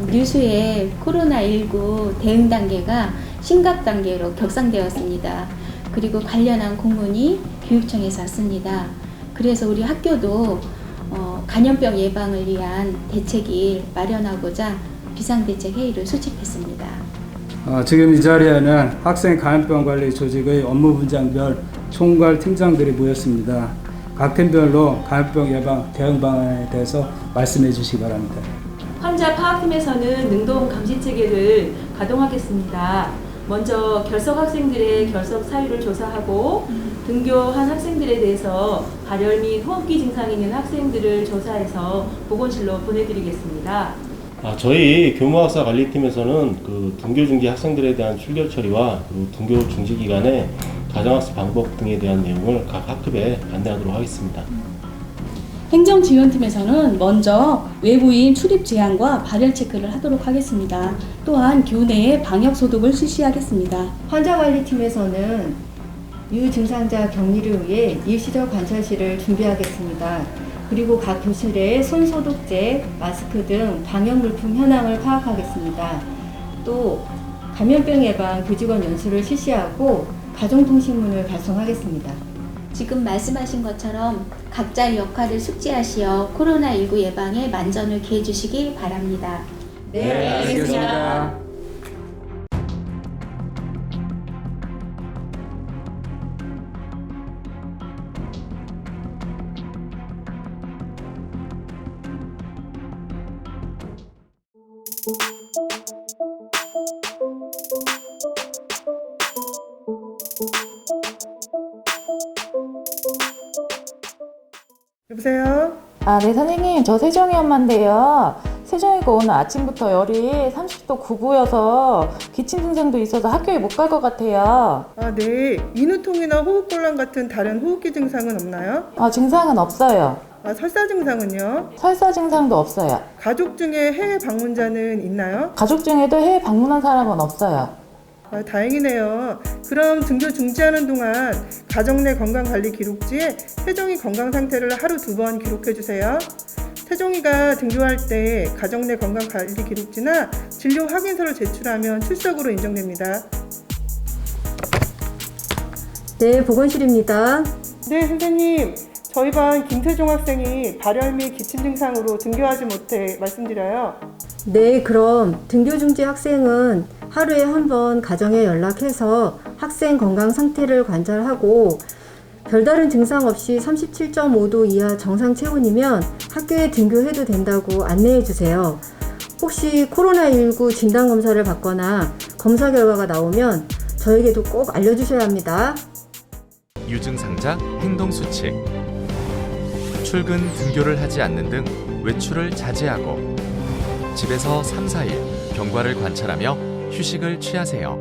뉴스에 코로나19 대응 단계가 심각 단계로 격상되었습니다. 그리고 관련한 공문이 교육청에서 왔습니다. 그래서 우리 학교도 감염병 예방을 위한 대책을 마련하고자 비상대책회의를 소집했습니다. 지금 이 자리에는 학생 감염병 관리 조직의 업무 분장별 총괄 팀장들이 모였습니다. 각 팀별로 감염병 예방 대응 방안에 대해서 말씀해 주시기 바랍니다. 환자 파악팀에서는 능동 감시 체계를 가동하겠습니다. 먼저 결석 학생들의 결석 사유를 조사하고 등교한 학생들에 대해서 발열 및 호흡기 증상이 있는 학생들을 조사해서 보건실로 보내드리겠습니다. 저희 교무학사 관리팀에서는 등교 중지 학생들에 대한 출결 처리와 등교 중지 기간에 가정학습 방법 등에 대한 내용을 각 학급에 안내하도록 하겠습니다. 행정지원팀에서는 먼저 외부인 출입 제한과 발열 체크를 하도록 하겠습니다. 또한 교내에 방역 소독을 실시하겠습니다. 환자관리팀에서는 유증상자 격리를 위해 일시적 관찰실을 준비하겠습니다. 그리고 각 교실에 손소독제, 마스크 등 방역물품 현황을 파악하겠습니다. 또 감염병 예방 교직원 연수를 실시하고 가정통신문을 발송하겠습니다. 지금 말씀하신 것처럼 각자의 역할을 숙지하시어 코로나19 예방에 만전을 기해 주시기 바랍니다. 네, 알겠습니다. 여보세요? 네, 선생님. 저 세정이 엄마인데요. 세정이가 오늘 아침부터 열이 30도 9구여서 기침 증상도 있어서 학교에 못 갈 것 같아요. 네. 인후통이나 호흡곤란 같은 다른 호흡기 증상은 없나요? 증상은 없어요. 설사 증상은요? 설사 증상도 없어요. 가족 중에 해외 방문자는 있나요? 가족 중에도 해외 방문한 사람은 없어요. 다행이네요. 그럼 등교 중지하는 동안 가정 내 건강관리 기록지에 세정이 건강 상태를 하루 2번 기록해주세요. 세정이가 등교할 때 가정 내 건강관리 기록지나 진료 확인서를 제출하면 출석으로 인정됩니다. 네, 보건실입니다. 네, 선생님. 저희 반 김태종 학생이 발열 및 기침 증상으로 등교하지 못해 말씀드려요. 네, 그럼 등교 중지 학생은 하루에 한 번 가정에 연락해서 학생 건강 상태를 관찰하고 별다른 증상 없이 37.5도 이하 정상 체온이면 학교에 등교해도 된다고 안내해 주세요. 혹시 코로나19 진단검사를 받거나 검사 결과가 나오면 저에게도 꼭 알려주셔야 합니다. 유증상자 행동수칙. 출근, 등교를 하지 않는 등 외출을 자제하고 집에서 3-4일 경과를 관찰하며 휴식을 취하세요.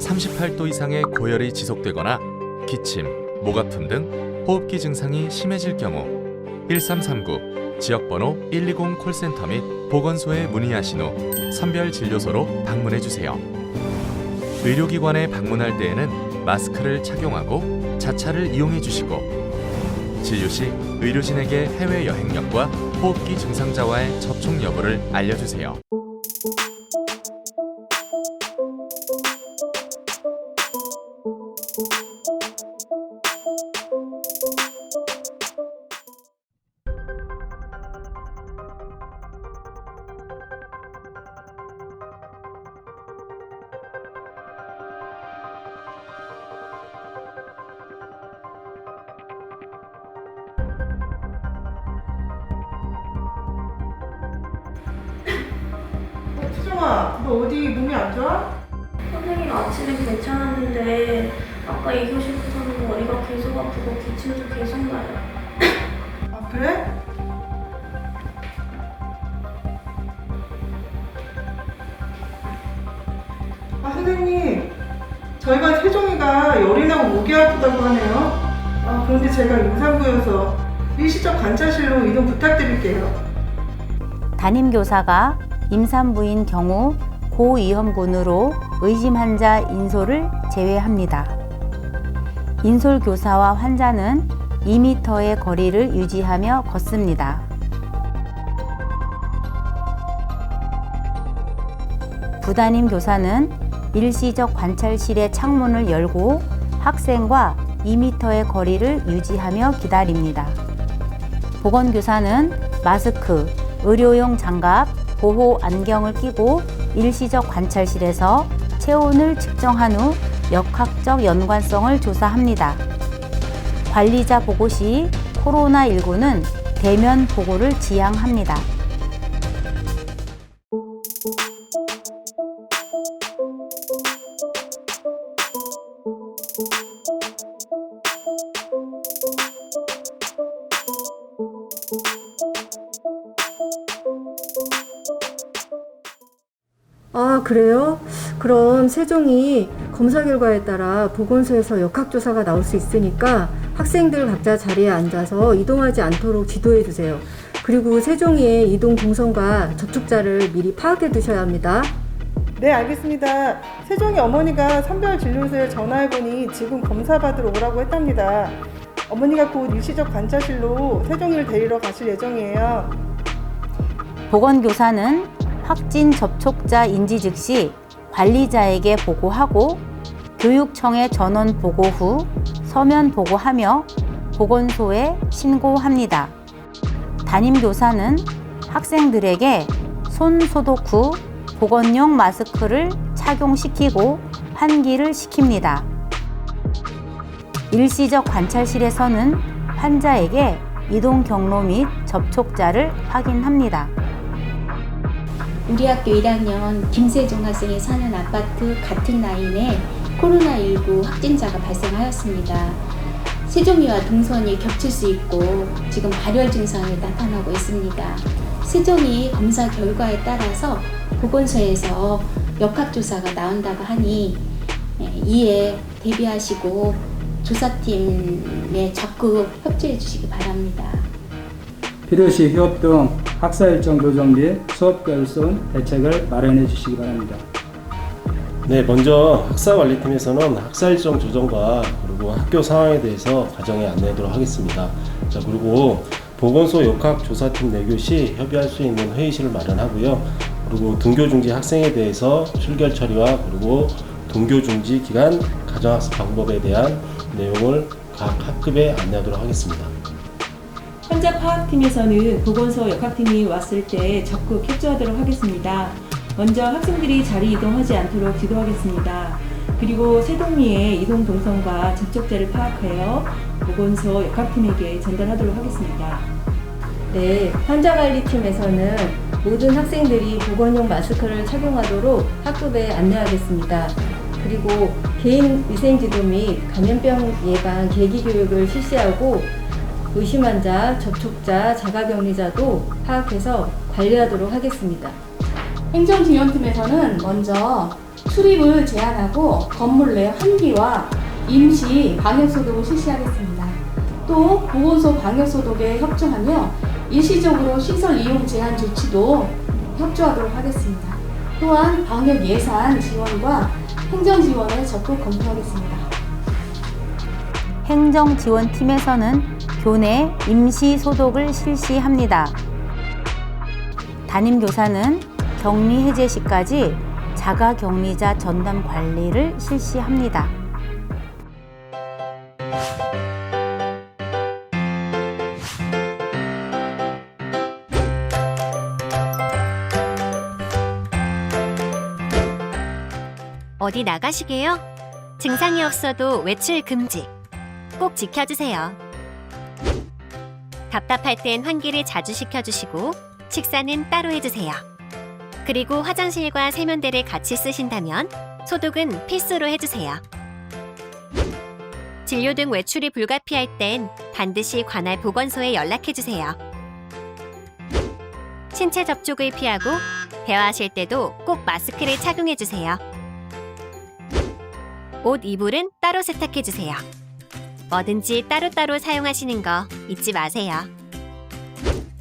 38도 이상의 고열이 지속되거나 기침, 목 아픔 등 호흡기 증상이 심해질 경우 1339 지역번호 120 콜센터 및 보건소에 문의하신 후 선별진료소로 방문해주세요. 의료기관에 방문할 때에는 마스크를 착용하고 자차를 이용해주시고 진료 시 의료진에게 해외 여행력과 호흡기 증상자와의 접촉 여부를 알려주세요. 태종아, 너 어디 몸이 안 좋아? 선생님 아침엔 괜찮았는데 아까 2교시부터는 머리가 계속 아프고 기침도 계속 나요. 그래? 선생님, 저희가 세종이가 열이 나고 목이 아프다고 하네요. 그런데 제가 임산부여서 일시적 관찰실로 이동 부탁드릴게요. 담임교사가 임산부인 경우 고위험군으로 의심 환자 인솔을 제외합니다. 인솔 교사와 환자는 2m의 거리를 유지하며 걷습니다. 부담임 교사는 일시적 관찰실의 창문을 열고 학생과 2m의 거리를 유지하며 기다립니다. 보건교사는 마스크, 의료용 장갑, 보호 안경을 끼고 일시적 관찰실에서 체온을 측정한 후 역학적 연관성을 조사합니다. 관리자 보고 시 코로나19는 대면 보고를 지향합니다. 아, 그래요? 그럼 세종이 검사 결과에 따라 보건소에서 역학조사가 나올 수 있으니까 학생들 각자 자리에 앉아서 이동하지 않도록 지도해 주세요. 그리고 세종이의 이동 동선과 접촉자를 미리 파악해 두셔야 합니다. 네, 알겠습니다. 세종이 어머니가 선별진료소에 전화해보니 지금 검사 받으러 오라고 했답니다. 어머니가 곧 일시적 관찰실로 세종이를 데리러 가실 예정이에요. 보건교사는 확진 접촉자 인지 즉시 관리자에게 보고하고 교육청에 전원 보고 후 서면 보고하며 보건소에 신고합니다. 담임교사는 학생들에게 손 소독 후 보건용 마스크를 착용시키고 환기를 시킵니다. 일시적 관찰실에서는 환자에게 이동 경로 및 접촉자를 확인합니다. 우리 학교 1학년 김세종 학생이 사는 아파트 같은 라인에 코로나19 확진자가 발생하였습니다. 세종이와 동선이 겹칠 수 있고 지금 발열 증상이 나타나고 있습니다. 세종이 검사 결과에 따라서 보건소에서 역학조사가 나온다고 하니 이에 대비하시고 조사팀에 적극 협조해 주시기 바랍니다. 필요시 휴업 등 학사 일정 조정 및 수업 결손 대책을 마련해 주시기 바랍니다. 네, 먼저 학사관리팀에서는 학사 일정 조정과 그리고 학교 상황에 대해서 가정에 안내하도록 하겠습니다. 자, 그리고 보건소 역학조사팀 내교 시 협의할 수 있는 회의실을 마련하고요. 그리고 등교 중지 학생에 대해서 출결 처리와 그리고 등교 중지 기간 가정학습 방법에 대한 내용을 각 학급에 안내하도록 하겠습니다. 환자 파악팀에서는 보건소 역학팀이 왔을 때 적극 협조하도록 하겠습니다. 먼저 학생들이 자리 이동하지 않도록 지도하겠습니다. 그리고 세동리의 이동 동선과 접촉자를 파악하여 보건소 역학팀에게 전달하도록 하겠습니다. 네, 환자관리팀에서는 모든 학생들이 보건용 마스크를 착용하도록 학급에 안내하겠습니다. 그리고 개인위생지도 및 감염병 예방 계기교육을 실시하고 의심 환자, 접촉자, 자가격리자도 파악해서 관리하도록 하겠습니다. 행정지원팀에서는 먼저 출입을 제한하고 건물 내 환기와 임시 방역소독을 실시하겠습니다. 또 보건소 방역소독에 협조하며 일시적으로 시설 이용 제한 조치도 협조하도록 하겠습니다. 또한 방역 예산 지원과 행정 지원을 적극 검토하겠습니다. 행정지원팀에서는 교내 임시 소독을 실시합니다. 담임교사는 격리 해제 시까지 자가격리자 전담 관리를 실시합니다. 어디 나가시게요? 증상이 없어도 외출 금지. 꼭 지켜주세요. 답답할 땐 환기를 자주 시켜주시고 식사는 따로 해주세요. 그리고 화장실과 세면대를 같이 쓰신다면 소독은 필수로 해주세요. 진료 등 외출이 불가피할 땐 반드시 관할 보건소에 연락해주세요. 신체 접촉을 피하고 대화하실 때도 꼭 마스크를 착용해주세요. 옷, 이불은 따로 세탁해주세요. 뭐든지 따로따로 사용하시는 거 잊지 마세요.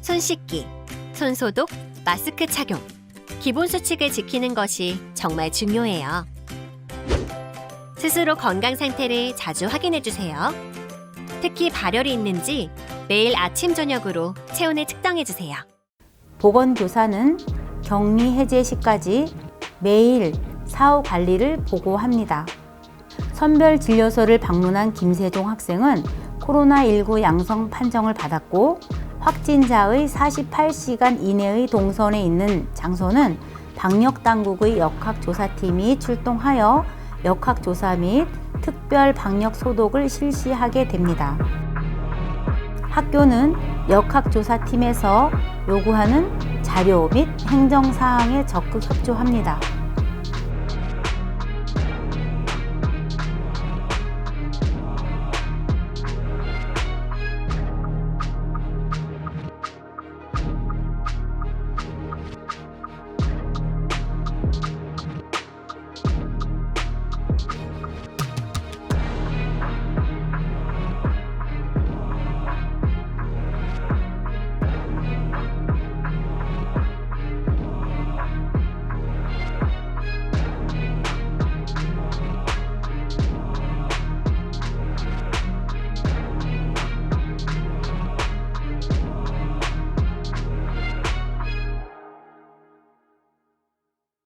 손 씻기, 손 소독, 마스크 착용. 기본 수칙을 지키는 것이 정말 중요해요. 스스로 건강 상태를 자주 확인해 주세요. 특히 발열이 있는지 매일 아침 저녁으로 체온을 측정해 주세요. 보건교사는 격리 해제 시까지 매일 사후 관리를 보고합니다. 선별진료소를 방문한 김세종 학생은 코로나19 양성 판정을 받았고 확진자의 48시간 이내의 동선에 있는 장소는 방역당국의 역학조사팀이 출동하여 역학조사 및 특별 방역 소독을 실시하게 됩니다. 학교는 역학조사팀에서 요구하는 자료 및 행정사항에 적극 협조합니다.